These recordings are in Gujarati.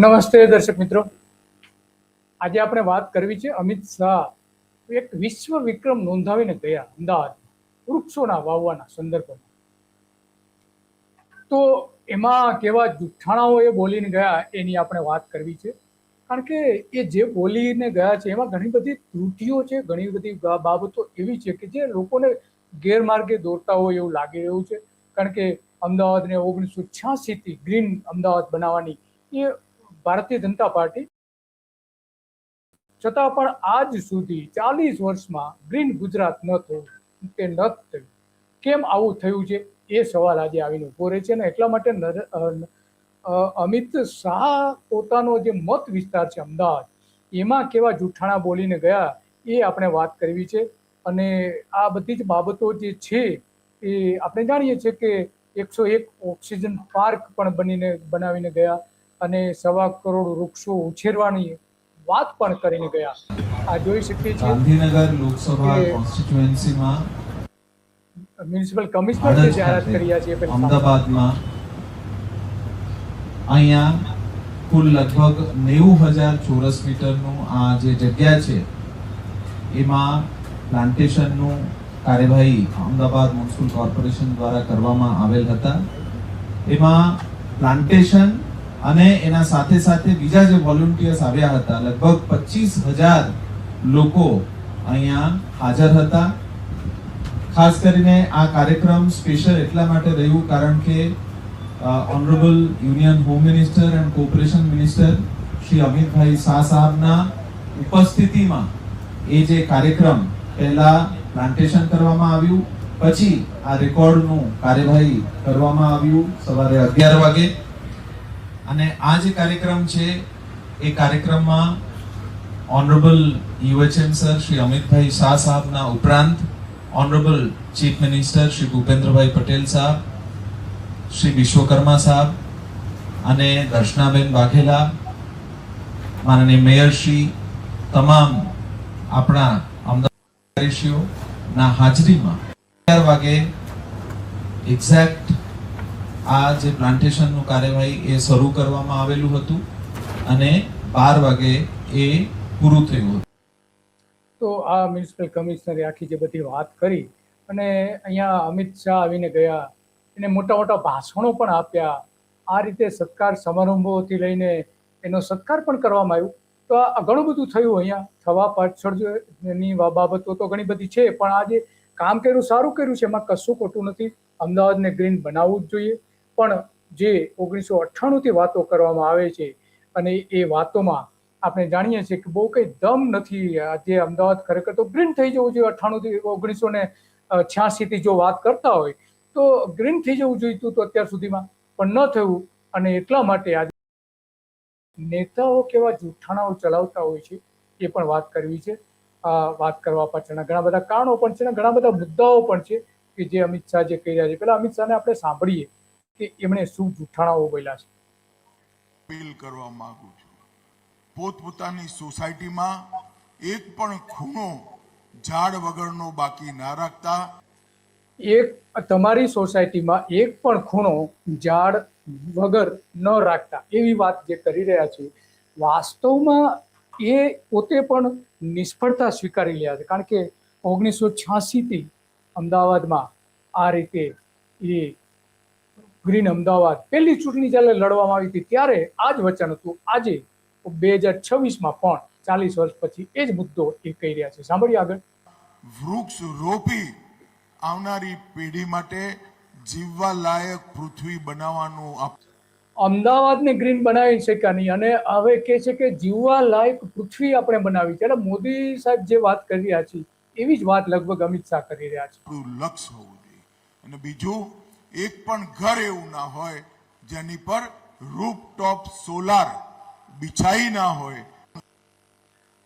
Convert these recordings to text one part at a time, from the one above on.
નમસ્તે દર્શક મિત્રો, આજે આપણે વાત કરવી છે અમિત શાહ એક વિશ્વ વિક્રમ નોંધાવીને ગયા અમદાવાદ વૃક્ષોના વાવવાના સંદર્ભમાં. તો એમાં કેવા જુઠ્ઠાણાઓ એ બોલીને ગયા એની આપણે વાત કરવી છે, કારણ કે એ જે બોલીને ગયા છે એમાં ઘણી બધી ત્રુટીઓ છે, ઘણી બધી બાબતો એવી છે કે જે લોકોને ગેરમાર્ગે દોરતા હોય એવું લાગી રહ્યું છે. કારણ કે અમદાવાદને 1986થી ગ્રીન અમદાવાદ બનાવવાની એ ભારતીય જનતા પાર્ટી, છતાં પણ આજ સુધી 40 વર્ષમાં ગ્રીન ગુજરાત ન થયું કે ન થયું. કેમ આવું થયું છે એ સવાલ આજે આવીને ઉભો રહે છે. અને એટલા માટે અમિત શાહ પોતાનો જે મત વિસ્તાર છે અમદાવાદ, એમાં કેવા જૂઠાણા બોલીને ગયા એ આપણે વાત કરવી છે. અને આ બધી જ બાબતો જે છે એ આપણે જાણીએ છીએ કે 101 ઓક્સિજન પાર્ક પણ બનાવીને ગયા અને 1.25 કરોડ વૃક્ષો ઉછેરવાની વાત પણ કરીને ગયા. આ જોઈ શકીએ છીએ ગાંધીનગર લોકસભા કોન્સ્ટિટ્યુએન્સીમાં મ્યુનિસિપલ કમિશનર જે જાહેરાત કર્યા છે અમદાવાદમાં અહીંયા કુલ લગભગ 90,000 ચોરસ મીટરનું આ જે જગ્યા છે એમાં પ્લાન્ટેશનનું કાર્યવાહી અમદાવાદ મ્યુનિસિપલ કોર્પોરેશન દ્વારા કરવામાં આવેલ હતા. એમાં પ્લાન્ટેશન અને એના સાથે સાથે બીજા જે વોલન્ટિયર્સ આવ્યા હતા, લગભગ 25,000 લોકો અહીંયા હાજર હતા. ખાસ કરીને આ કાર્યક્રમ સ્પેશિયલ એટલા માટે રહ્યું કારણ કે honourable union home minister and cooperation minister Shri Amitbhai Shah સાહેબના ઉપસ્થિતિમાં એ જે કાર્યક્રમ પહેલા પ્લાન્ટેશન કરવામાં આવ્યું, પછી આ રેકોર્ડનું કાર્યવાહી કરવામાં આવ્યું સવારે 11 વાગે. અને આ જે કાર્યક્રમ છે એ કાર્યક્રમમાં ઓનરેબલ યુએચએમ સર શ્રી અમિતભાઈ શાહ સાહેબના ઉપરાંત honourable chief minister Shri Bhupendrabhai Patel સાહેબ, શ્રી વિશ્વકર્મા સાહેબ અને દર્શનાબેન વાઘેલા, માનનીય મેયર શ્રી, તમામ આપણા અમદાવાદના હાજરીમાં 11 વાગે એક્ઝેક્ટ આ જે પ્લાન્ટેશનનું કાર્યવાહી એ શરૂ કરવામાં આવેલું હતું અને 12 વાગે એ પૂરું થયું હતું. તો આ મ્યુનિસિપલ કમિશનરે આખી જે બધી વાત કરી અને અહીંયા અમિત શાહ આવીને ગયા, એને મોટા મોટા ભાષણો પણ આપ્યા. આ રીતે સત્કાર સમારંભોથી લઈને એનો સત્કાર પણ કરવામાં આવ્યો. તો આ ઘણું બધું થયું. અહીંયા થવા પાછળની બાબતો તો ઘણી બધી છે, પણ આ જે કામ કર્યું સારું કર્યું છે, એમાં કશું ખોટું નથી. અમદાવાદને ગ્રીન બનાવવું જ જોઈએ. પણ જે 1998થી વાતો કરવામાં આવે છે અને એ વાતોમાં આપણે જાણીએ છીએ કે બહુ કંઈ દમ નથી. આજે અમદાવાદ ખરેખર તો ગ્રીન થઈ જવું જોઈએ. 98થી 1986થી જો વાત કરતા હોય તો ગ્રીન થઈ જવું જોઈતું તો અત્યાર સુધીમાં, પણ ન થયું. અને એટલા માટે આજે નેતાઓ કેવા જૂઠાણાઓ ચલાવતા હોય છે એ પણ વાત કરવી છે. વાત કરવા પાછળના ઘણા બધા કારણો પણ છે અને ઘણા બધા મુદ્દાઓ પણ છે કે જે અમિત શાહ જે કહી રહ્યા છે. પહેલા અમિત શાહને આપણે સાંભળીએ કે એમણે શું જૂઠાણાઓ બોલ્યા છે. અપીલ કરવા માંગુ છું, પોતપોતાની સોસાયટીમાં એક પણ ખૂણો ઝાડ વગરનો બાકી ના રાખતા. તમારી સોસાયટીમાં એક પણ ખૂણો ઝાડ વગર ન રાખતા એવી વાત જે કરી રહ્યા છે, વાસ્તવમાં એ પોતે પણ નિષ્ફળતા સ્વીકારી રહ્યા છે. કારણ કે 1986થી અમદાવાદમાં આ રીતે એ ગ્રીન અમદાવાદ પહેલી ચૂંટણી જ્યારે લડવામાં આવી હતી ત્યારે આ જ વચન હતું. આજે 2026માં પણ 40 વર્ષ પછી એ જ મુદ્દો એ કહી રહ્યા છે. સાંભળીએ આગળ. વૃક્ષ રોપી આવનારી પેઢી માટે જીવવા લાયક પૃથ્વી બનાવવાનું. અમદાવાદને ગ્રીન બનાવી શક્યા નહીં અને હવે કહે છે કે જીવવા લાયક પૃથ્વી આપણે બનાવી છે. એટલે મોદી સાહેબ જે વાત કરી રહ્યા છે એવી જ વાત લગભગ અમિત શાહ કરી રહ્યા છે. લક્ષ્ય હોવું જોઈએ. અને બીજું, એક પણ ઘર એવું ના હોય જેની પર રૂફટોપ સોલાર બિછાઈ ના હોય.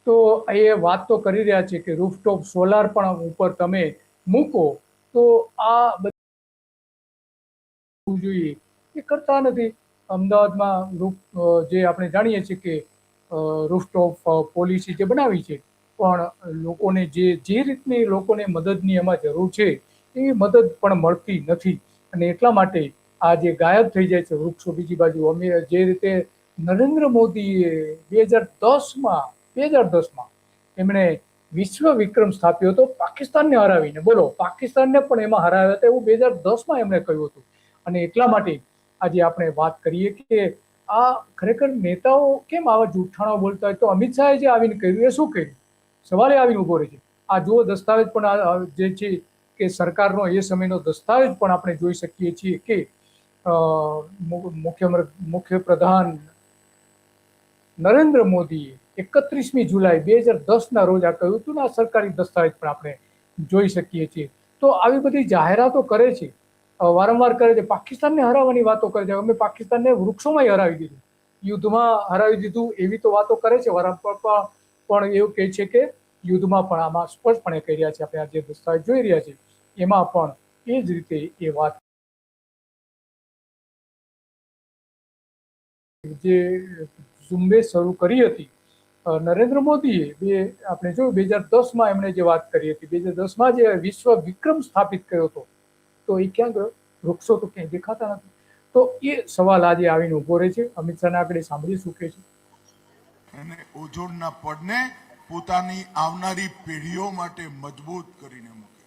તો એ વાત તો કરી રહ્યા છે કે રૂફટોપ સોલાર પણ ઉપર તમે મૂકો. તો આ બધું જોઈએ એ કરતા નથી. અમદાવાદમાં જે આપણે જાણીએ છીએ કે રૂફટોપ પોલિસી જે બનાવી છે, પણ લોકોને જે રીતની લોકોને મદદની એમાં જરૂર છે એવી મદદ પણ મળતી નથી. અને એટલા માટે આ જે ગાયબ થઈ જાય છે વૃક્ષો બીજી બાજુ, અમે જે રીતે નરેન્દ્ર મોદીએ 2010માં એમણે વિશ્વ વિક્રમ સ્થાપ્યો હતો પાકિસ્તાનને હરાવીને. બોલો, પાકિસ્તાનને પણ એમાં હરાવ્યા હતા એવું 2010માં એમણે કહ્યું હતું. અને એટલા માટે આજે આપણે વાત કરીએ કે આ ખરેખર નેતાઓ કેમ આવા જૂઠાણા બોલતા હોય. તો અમિત શાહે જે આવીને કહ્યું એ શું કહ્યું? સવાલે આવીને ઉભો રહે છે. આ જુઓ દસ્તાવેજ પણ જે છે કે સરકારનો એ સમયનો દસ્તાવેજ પણ આપણે જોઈ શકીએ છીએ કે મુખ્ય પ્રધાન નરેન્દ્ર મોદીએ 31મી જુલાઈ 2010ના રોજ આ કહ્યું હતું ને. આ સરકારી દસ્તાવેજ પણ આપણે જોઈ શકીએ છીએ. તો આવી બધી જાહેરાતો કરે છે, વારંવાર કરે છે, પાકિસ્તાનને હરાવવાની વાતો કરે છે. અમે પાકિસ્તાનને વૃક્ષોમાં હરાવી દીધું, યુદ્ધમાં હરાવી દીધું, એવી તો વાતો કરે છે વારંવાર. પણ એવું કહે છે કે યુદ્ધમાં પણ આમાં સ્પષ્ટપણે કહી રહ્યા છે. આપણે આ જે દસ્તાવેજ જોઈ રહ્યા છીએ એમાં પણ એ જ રીતે એ વાત જે ઝુંબેશ શરૂ કરી હતી નરેન્દ્ર મોદીએ, આપણે જોયું 2010માં એમણે જે વાત કરી હતી, 2010માં જે વિશ્વ વિક્રમ સ્થાપિત કર્યો હતો, તો એ ક્યાં ગયો? વૃક્ષો તો ક્યાંય દેખાતા નથી. તો એ સવાલ આજે આવીને ઉભો રહે છે. અમિત શાહને આગળ સાંભળી શું કહે છે. અને ઓઝોનના પડને પોતાની આવનારી પેઢીઓ માટે મજબૂત કરીને મૂકે.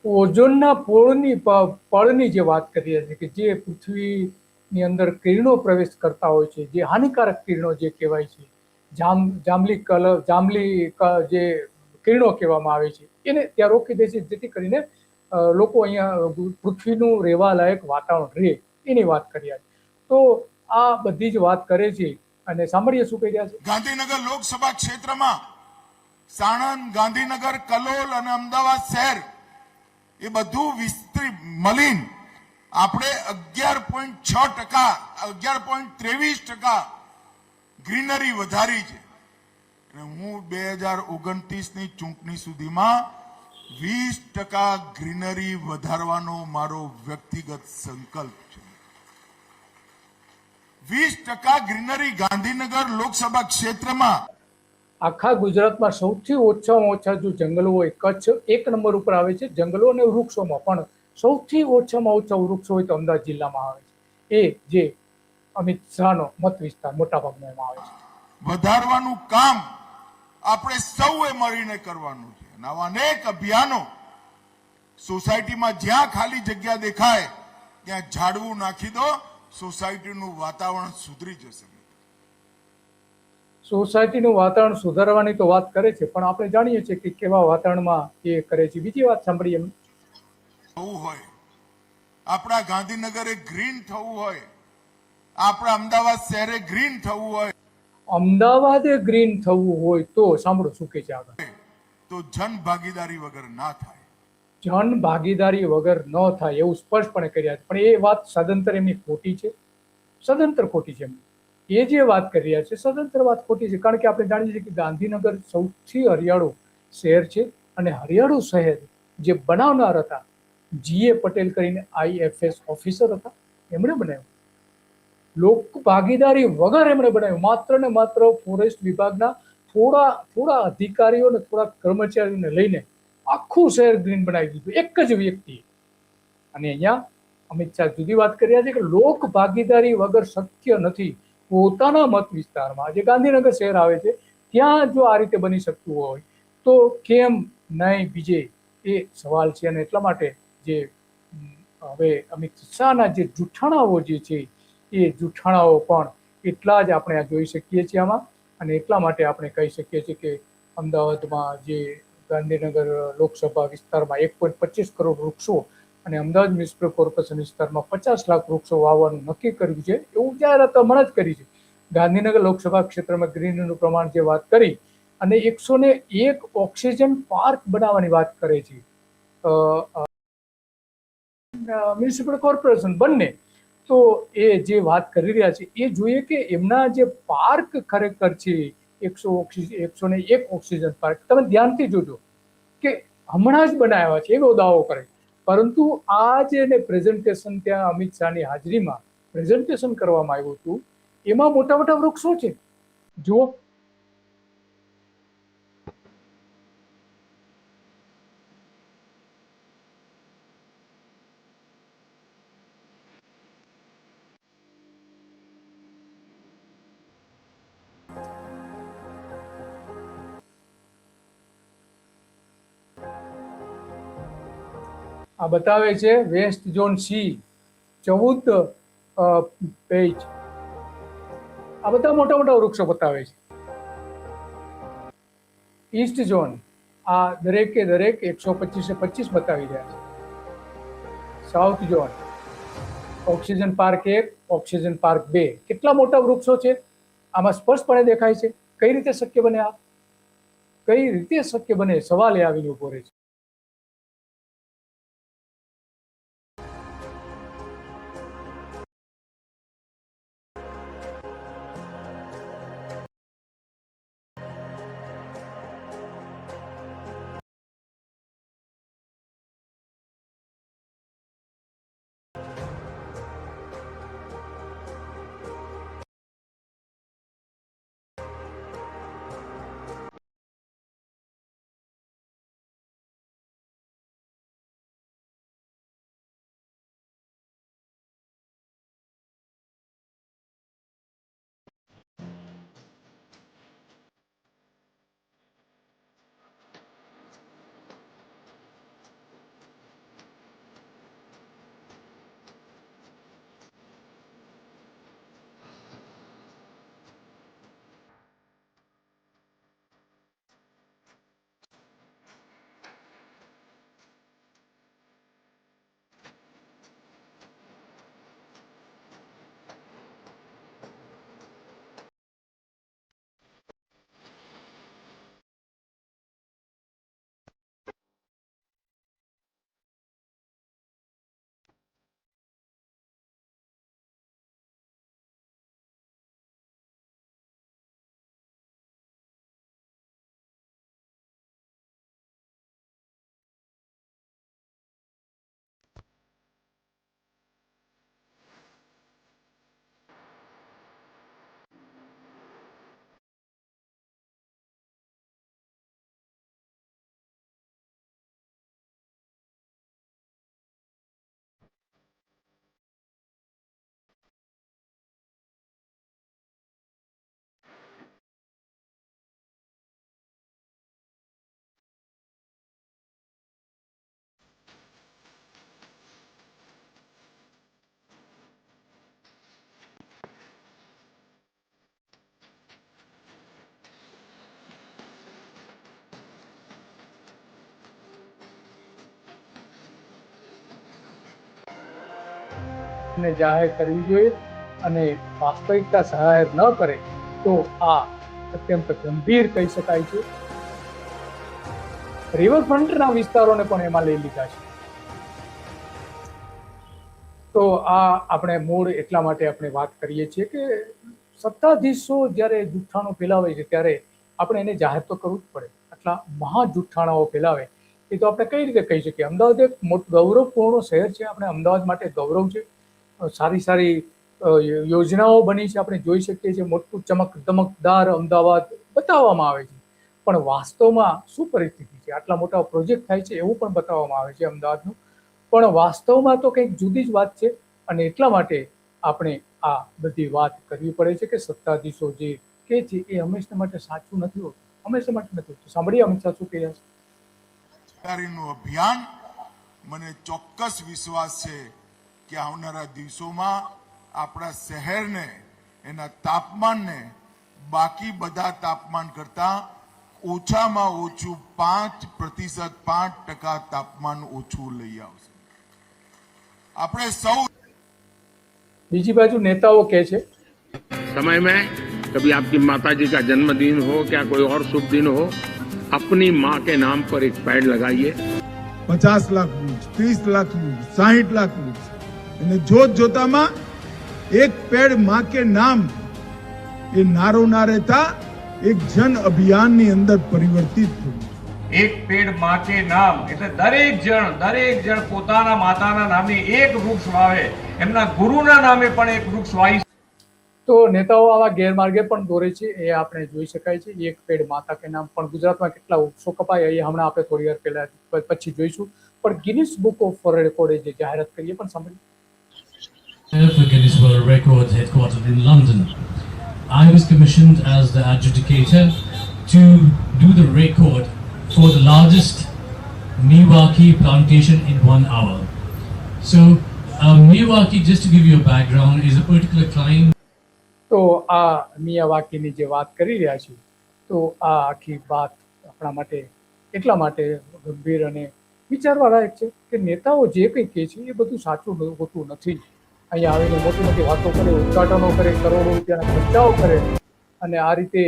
ઓઝોનના પળની જે વાત કરી રહ્યા છે કે જે પૃથ્વીની અંદર કિરણો પ્રવેશ કરતા હોય છે, જે હાનિકારક કિરણો જે કહેવાય છે, જાંબલી જે કિરણો કહેવામાં આવે છે, એને ત્યાં રોકી દે છે, જેથી કરીને લોકો અહીંયા પૃથ્વીનું રહેવા લાયક વાતાવરણ રહે, એની વાત કર્યા છે. તો આ બધી જ વાત કરે છે. અને સાંભળીએ શું કહી રહ્યા છે. ગાંધીનગર લોકસભા ક્ષેત્રમાં સાણંદ, ગાંધીનગર, કલોલ અને અમદાવાદ શહેર એ બધું વિસ્તૃત મળીને આપણે 11.6%, 11.23% ગ્રીનરી વધારી છે. અને હું 2029ની ચૂંટણી સુધીમાં 20% ગ્રીનરી વધારવાનો મારો વ્યક્તિગત સંકલ્પ છે. 20% ગ્રીનરી ગાંધીનગર લોકસભા ક્ષેત્રમાં. આખા ગુજરાતમાં સૌથી ઓછામાં ઓછા જો જંગલો હોય, કચ્છ 1 નંબર ઉપર આવે છે જંગલો અને વૃક્ષોમાં. પણ સૌથી ઓછામાં ઓછા વૃક્ષો હોય તો અમદાવાદ જિલ્લામાં આવે છે. એ જે અમિત શાહનો મત વિસ્તાર મોટાભાગનો એમાં આવે છે. વધારવાનું કામ આપણે સૌએ મળીને કરવાનું છે. આવા અનેક અભિયાનો સોસાયટીમાં જ્યાં ખાલી જગ્યા દેખાય ત્યાં ઝાડવું નાખી દો, સોસાયટીનું વાતાવરણ સુધરી જશે. સોસાયટીનું વાતાવરણ સુધારવાની તો વાત કરે છે, પણ આપણે જાણીએ છીએ કે કેવા વાતાવરણમાં એ કરે છે. બીજી વાત સાંભળીએ. થવું હોય, આપણા ગાંધીનગરે ગ્રીન થવું હોય, આપણા અમદાવાદ શહેરે ગ્રીન થવું હોય, અમદાવાદે ગ્રીન થવું હોય તો સાંભળો શું કે છે આગળ. તો જન ભાગીદારી વગર ના થાય. જન ભાગીદારી વગર ન થાય એવું સ્પષ્ટપણે કર્યા છે. પણ એ વાત સદંતર એમની ખોટી છે, સદંતર ખોટી છે. એ જે વાત કરી રહ્યા છે સદંતર વાત ખોટી છે. કારણ કે આપણે જાણીએ છીએ કે ગાંધીનગર સૌથી હરિયાળું શહેર છે. અને હરિયાળું શહેર જે બનાવનાર હતા GA પટેલ કરીને IFS ઓફિસર હતા, એમણે બનાવ્યું. લોક ભાગીદારી વગર એમણે બનાવ્યું. માત્ર ને માત્ર ફોરેસ્ટ વિભાગના થોડા અધિકારીઓ અને થોડા કર્મચારીઓને લઈને આખું શહેર ગ્રીન બનાવી દીધું એક જ વ્યક્તિએ. અને અહીંયા અમિત શાહ જુદી વાત કરી રહ્યા છે કે લોક ભાગીદારી વગર શક્ય નથી. પોતાના મત વિસ્તારમાં જે ગાંધીનગર શહેર આવે છે ત્યાં જો આ રીતે બની શકતું હોય તો કેમ નહીં બીજે, એ સવાલ છે. અને એટલા માટે જે હવે અમિત શાહના જે જૂઠાણાઓ જે છે એ જૂઠાણાઓ પણ એટલા જ આપણે જોઈ શકીએ છીએ આમાં. અને એટલા માટે આપણે કહી શકીએ છીએ કે અમદાવાદમાં જે ગાંધીનગર લોકસભા વિસ્તારમાં 1.25 કરોડ વૃક્ષો અને અમદાવાદ મ્યુનિસિપલ કોર્પોરેશન વિસ્તારમાં 50 લાખ વૃક્ષો વાવવાનું નક્કી કર્યું છે, એવું જાહેરાત હમણાં જ કરી છે. ગાંધીનગર લોકસભા ક્ષેત્રમાં ગ્રીનરીનું પ્રમાણ જે વાત કરી અને 101 ઓક્સિજન પાર્ક બનાવવાની વાત કરે છે મ્યુનિસિપલ કોર્પોરેશન બંને. તો એ જે વાત કરી રહ્યા છે એ જોઈએ કે એમના જે પાર્ક ખરેખર છે 101 ઓક્સિજન પાર્ક, તમે ધ્યાનથી જોજો કે હમણાં જ બનાવ્યા છે એવો દાવો કરે. પરંતુ આ જે પ્રેઝન્ટેશન ત્યાં અમિત શાહની હાજરીમાં પ્રેઝન્ટેશન કરવામાં આવ્યું હતું એમાં મોટા મોટા વૃક્ષો છે. જુઓ, આ બતાવે છે વેસ્ટ ઝોન સી 14 પેજ. આ બધા મોટા મોટા વૃક્ષો બતાવે છે. ઈસ્ટ ઝોન આ દરેકે દરેક 125 બતાવી રહ્યા છે. South zone oxygen park 1, oxygen park 2. કેટલા મોટા વૃક્ષો છે આમાં સ્પષ્ટપણે દેખાય છે. કઈ રીતે શક્ય બને? આ કઈ રીતે શક્ય બને? સવાલ એ આવીને ઉભો રહે છે. ને જાહેર કરવી જોઈએ અને વાસ્તવિકતા જાહેર ન કરે તો આ અત્યંત ગંભીર કહી શકાય છે. રિવરફ્રન્ટના વિસ્તારોને પણ એમાં લઈ લીધા છે. તો આ આપણે મૂળ એટલા માટે આપણે વાત કરીએ છીએ કે સત્તાધીશો જ્યારે જુઠ્ઠાણું ફેલાવે છે ત્યારે આપણે એને જાહેર તો કરવું જ પડે. આટલા મહા જુઠ્ઠાણાઓ ફેલાવે એ તો આપણે કઈ રીતે કહી શકીએ? અમદાવાદ એક ગૌરવપૂર્ણ શહેર છે. આપણે અમદાવાદ માટે ગૌરવ છે. સારી સારી યોજનાઓ બની છે. આપણે જોઈ શકીએ છીએ મોટું ચમકદમકદાર અમદાવાદ બતાવવામાં આવે છે. પણ વાસ્તવમાં શું પરિસ્થિતિ છે? આટલા મોટા પ્રોજેક્ટ થાય છે એવું પણ બતાવવામાં આવે છે અમદાવાદનું. પણ વાસ્તવમાં તો કંઈક જુદી જ વાત છે. અને એટલા માટે આપણે આ બધી વાત કરવી પડે છે કે સત્તાધીશો જે કે છે એ હંમેશા માટે સાચું નથી હોતું. હંમેશા માટે નથી હોતું. સાંભળીએ અમિત શાહ શું કહી રહ્યા છે. સરકારીનું અભિયાન મને ચોક્કસ વિશ્વાસ છે કે આવનારા દિવસોમાં આપણા શહેરને એના તાપમાનને બાકી બધા તાપમાન કરતા ઓછામાં ઓછું 5% 5% તાપમાન ઓછું લઈ આવશે. આપણે સૌ બીજી બાજુ નેતાઓ કહે છે समय में कभी आपकी माता जी का जन्मदिन हो क्या कोई और शुभ दिन हो, अपनी माँ के नाम पर एक पेड़ लगाइए. 50 लाख वृक्ष, 30 लाख वृक्ष, 60 लाख वृक्ष અને જોત જોતામાં એક પેડ માં કે નામ એ નારો ના રહેતા એક જન અભિયાનની અંદર પરિવર્તિત થયું. એક પેડ માં કે નામ એટલે દરેક જણ પોતાના માતાના નામે એક વૃક્ષ વાવે, એમના ગુરુના નામે પણ એક વૃક્ષ વાવી. તો નેતાઓ આવા ગેરમાર્ગે પણ દોરે છે એ આપણે જોઈ શકાય છે. એક પેડ માતા કે નામ પણ ગુજરાતમાં કેટલા વૃક્ષો કપાય એ હમણાં આપણે થોડી વાર પહેલા પછી જોઈશું. પણ ગિનિસ બુક ઓફ રેકોર્ડે જે જાહેરાત કરીએ પણ સાંભળીએ. For Guinness World Records headquartered in London. I was commissioned as the adjudicator to do the record for the largest Miyawaki plantation in 1 hour. So, Miyawaki, just to give you a background, is a particular climb. તો આ મિયાવાકીની જે વાત કરી રહ્યા છીએ, તો આ આખી વાત આપણા માટે એટલા માટે ગંભીર અને વિચારવા લાયક છે કે નેતાઓ જે કંઈ કહે છે એ બધું સાચું હોતું નથી. અહીંયા આવીને મોટી મોટી વાતો કરે, ઉદ્ઘાટનો કરે, કરોડો રૂપિયાના ખર્ચાઓ કરે અને આ રીતે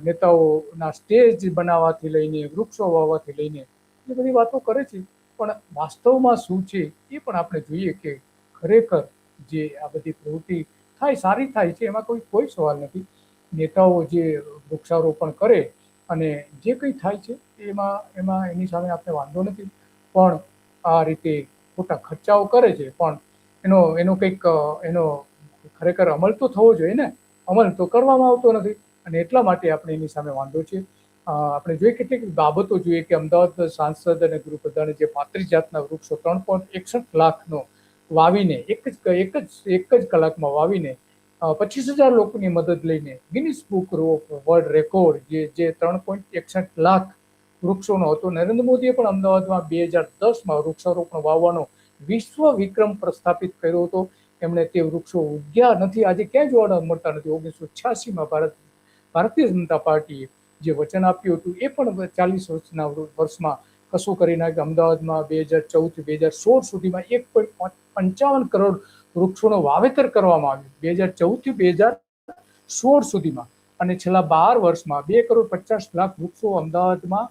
નેતાઓના સ્ટેજ બનાવવાથી લઈને, વૃક્ષો વાવવાથી લઈને એ બધી વાતો કરે છે. પણ વાસ્તવમાં શું છે એ પણ આપણે જોઈએ કે ખરેખર જે આ બધી પ્રવૃત્તિ થાય, સારી થાય છે, એમાં કોઈ સવાલ નથી. નેતાઓ જે વૃક્ષારોપણ કરે અને જે કંઈ થાય છે એમાં એની સામે આપણે વાંધો નથી. પણ આ રીતે ખોટા ખર્ચાઓ કરે છે, પણ એનો કંઈક એનો ખરેખર અમલ તો થવો જોઈએ ને. અમલ તો કરવામાં આવતો નથી અને એટલા માટે આપણે એની સામે વાંધો છે. આપણે જોઈએ કેટલીક બાબતો જોઈએ કે અમદાવાદ સાંસદ અને ગૃહપ્રધાને જે 35 જાતના વૃક્ષો 3.61 લાખનો વાવીને એક જ કલાકમાં વાવીને 25,000 લોકોની મદદ લઈને Guinness book of world record જે 3.61 લાખ વૃક્ષોનો હતો. નરેન્દ્ર મોદીએ પણ અમદાવાદમાં 2010માં વૃક્ષારોપણ વાવવાનો વિશ્વ વિક્રમ પ્રસ્થાપિત કર્યો હતો. એમણે તે વૃક્ષો ઉગ્યા નથી, આજે ક્યાંય જોવા મળતા નથી. 1986માં ભારતીય જનતા પાર્ટીએ જે વચન આપ્યું હતું એ પણ 40 વર્ષમાં કશું કરી નાખ્યું. અમદાવાદમાં 2014-2016 સુધીમાં 1.55 કરોડ વૃક્ષોનું વાવેતર કરવામાં આવ્યું 2014થી 2016 સુધીમાં. અને છેલ્લા 12 વર્ષમાં 2.50 કરોડ વૃક્ષો અમદાવાદમાં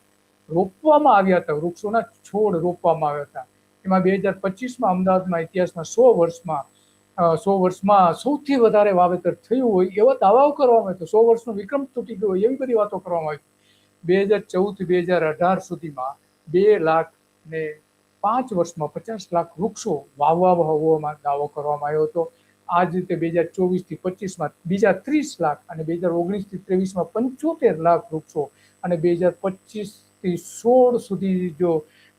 રોપવામાં આવ્યા હતા, વૃક્ષોના છોડ રોપવામાં આવ્યા હતા. એમાં 2025માં અમદાવાદમાં ઇતિહાસમાં 100 વર્ષમાં સૌથી વધારે વાવેતર થયું હોય એવા દાવાઓ કરવામાં આવ્યા. 100 વર્ષનો વિક્રમ તૂટી ગયો એવી બધી વાતો કરવામાં આવી. 2014થી 2018 સુધીમાં 2 લાખ ને 5 વર્ષમાં 50 લાખ વૃક્ષો વાવવામાં દાવો કરવામાં આવ્યો હતો. આ જ રીતે 2024થી 25માં બીજા 30 લાખ અને 2019થી 23માં 75 લાખ વૃક્ષો અને 2025થી 16 સુધી જો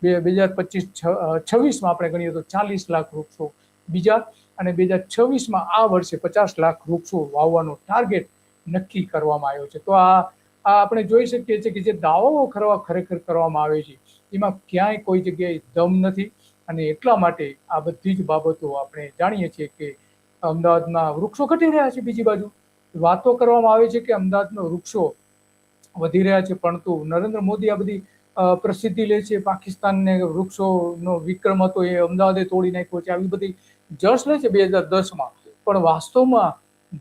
2025-26માં આપણે ગણીએ તો 40 લાખ વૃક્ષો બીજા અને 2026માં આ વર્ષે 50 લાખ વૃક્ષો વાવવાનો ટાર્ગેટ નક્કી કરવામાં આવ્યો છે. તો આ આપણે જોઈ શકીએ છીએ કે જે દાવાઓ ખરેખર કરવામાં આવે છે એમાં ક્યાંય કોઈ જગ્યાએ દમ નથી. અને એટલા માટે આ બધી જ બાબતો આપણે જાણીએ છીએ કે અમદાવાદમાં વૃક્ષો ઘટી રહ્યા છે. બીજી બાજુ વાતો કરવામાં આવે છે કે અમદાવાદમાં વૃક્ષો વધી રહ્યા છે, પરંતુ નરેન્દ્ર મોદી આ બધી પ્રસિદ્ધિ લે છે. પાકિસ્તાનને વૃક્ષોનો વિક્રમ હતો એ અમદાવાદે તોડી નાખ્યો છે, આવી બધી જશ લે છે 2010માં. પણ વાસ્તવમાં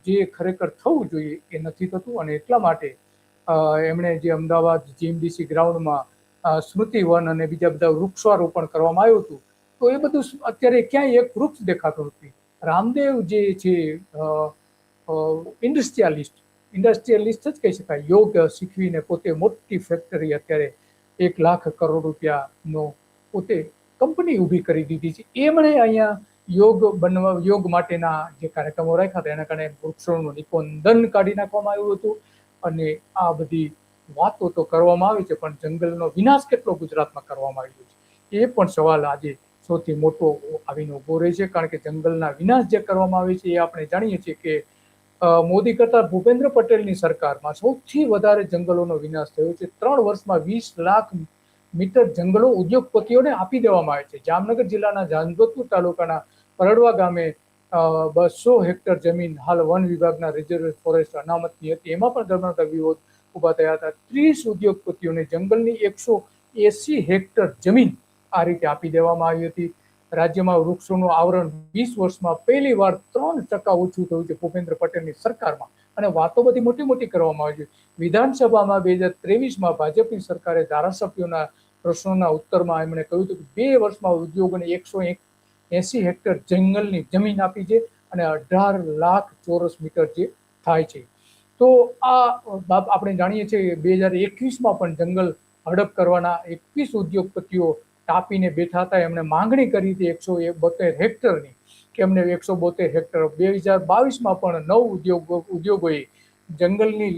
જે ખરેખર થવું જોઈએ એ નથી થતું. અને એટલા માટે એમણે જે અમદાવાદ જીએમડીસી ગ્રાઉન્ડમાં સ્મૃતિવન અને બીજા બધા વૃક્ષારોપણ કરવામાં આવ્યું હતું, તો એ બધું અત્યારે ક્યાંય એક વૃક્ષ દેખાતું નથી. રામદેવ જે છે ઇન્ડસ્ટ્રીયલિસ્ટ જ કહી શકાય, યોગ શીખવીને પોતે મોટી ફેક્ટરી અત્યારે 1 લાખ કરોડ રૂપિયાનો પોતે કંપની ઊભી કરી દીધી છે. એમણે અહીંયા યોગ માટેના જે કાર્યક્રમો રાખ્યા હતા એના કારણે વૃક્ષોનું નિકોંદન કાઢી નાખવામાં આવ્યું હતું. અને આ બધી વાતો તો કરવામાં આવી છે, પણ જંગલનો વિનાશ કેટલો ગુજરાતમાં કરવામાં આવ્યો છે એ પણ સવાલ આજે સૌથી મોટો આવીને ઉભો રહે છે. કારણ કે જંગલના વિનાશ જે કરવામાં આવે છે એ આપણે જાણીએ છીએ કે મોદી કરતા ભૂપેન્દ્ર પટેલની સરકારમાં સૌથી વધારે જંગલોનો વિનાશ થયો છે. 3 વર્ષમાં 20 લાખ મીટર જંગલો ઉદ્યોગપતિઓને આપી દેવામાં આવે છે. જામનગર જિલ્લાના જાંજોધપુર તાલુકાના પરડવા ગામે 200 હેક્ટર જમીન હાલ વન વિભાગના રિઝર્વ ફોરેસ્ટ અનામતની હતી. એમાં પણ ધર્મના વિરોધ ઊભા થયા હતા. 30 ઉદ્યોગપતિઓને જંગલની 180 હેક્ટર જમીન આ રીતે આપી દેવામાં આવી હતી. રાજ્યમાં વૃક્ષોનું આવરણ 20 વર્ષમાં પહેલી વાર 3% ઓછું થયું છે ભૂપેન્દ્ર પટેલની સરકારમાં. અને વાતો બધી મોટી મોટી કરવામાં આવી છે. વિધાનસભામાં 2023માં ભાજપની સરકારે ધારાસભ્યોના પ્રશ્નોના ઉત્તરમાં એમણે કહ્યું હતું કે 2 વર્ષમાં ઉદ્યોગોને 180 હેક્ટર જંગલની જમીન આપી છે અને 18 લાખ ચોરસ મીટર જે થાય છે. તો આ આપણે જાણીએ છીએ 2021માં પણ જંગલ હડપ કરવાના 21 ઉદ્યોગપતિઓ તાપીને બેઠા હતા. એમણે માંગણી કરી હતી 172 હેક્ટરની કે એમને 172 હેક્ટર. 2022માં પણ 9 ઉદ્યોગોએ જંગલની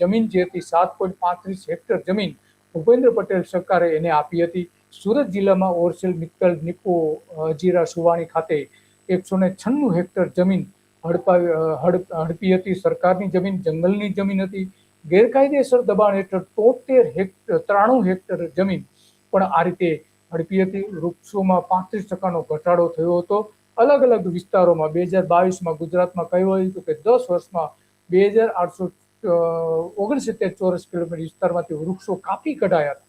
જમીન જે હતી 7.35 હેક્ટર જમીન ભૂપેન્દ્ર પટેલ સરકારે એને આપી હતી. સુરત જિલ્લામાં ઓરસેલ મિત્તલ નિપ્પો હજીરા સુવાણી ખાતે 196 હેક્ટર જમીન હડપી હતી. સરકારની જમીન જંગલની જમીન હતી. ગેરકાયદેસર દબાણ હેઠળ 93 હેક્ટર જમીન પણ આ રીતે ઝડપી હતી. વૃક્ષોમાં 35% ઘટાડો થયો હતો. અલગ અલગ વિસ્તારોમાં 2022માં ગુજરાતમાં કહ્યું હોય તો કે 10 વર્ષમાં 2869 ચોરસ કિલોમીટર વિસ્તારમાંથી વૃક્ષો કાપી કઢાયા હતા.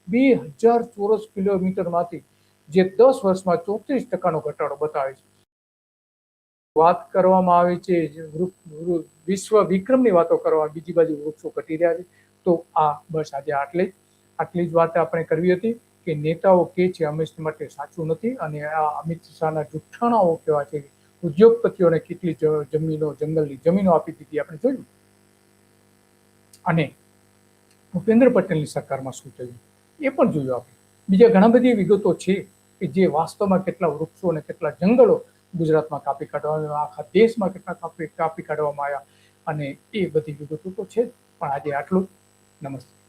2000 ચોરસ કિલોમીટરમાંથી જે 10 વર્ષમાં 34% ઘટાડો બતાવે છે. વાત કરવામાં આવે છે વિશ્વ વિક્રમની વાતો કરવા, બીજી બાજુ વૃક્ષો ઘટી રહ્યા છે. તો આ બસ આજે આટલી જ વાત આપણે કરવી હતી કે નેતાઓ કે છે હંમેશા માટે સાચું નથી, અને આ અમિત શાહના જુઠ્ઠાણાઓ કેવા છે, ઉદ્યોગપતિઓને કેટલી જંગલની જમીનો આપી દીધી આપણે જોયું, અને ભૂપેન્દ્ર પટેલની સરકારમાં શું થયું એ પણ જોયું આપણે. બીજા ઘણા બધી વિગતો છે કે જે વાસ્તવમાં કેટલા વૃક્ષો અને કેટલા જંગલો ગુજરાતમાં કાપી કાઢવામાં આવ્યા, આખા દેશમાં કેટલા કાપી કાઢવામાં આવ્યા, અને એ બધી વિગતો તો છે જ. પણ આજે આટલું. નમસ્તે.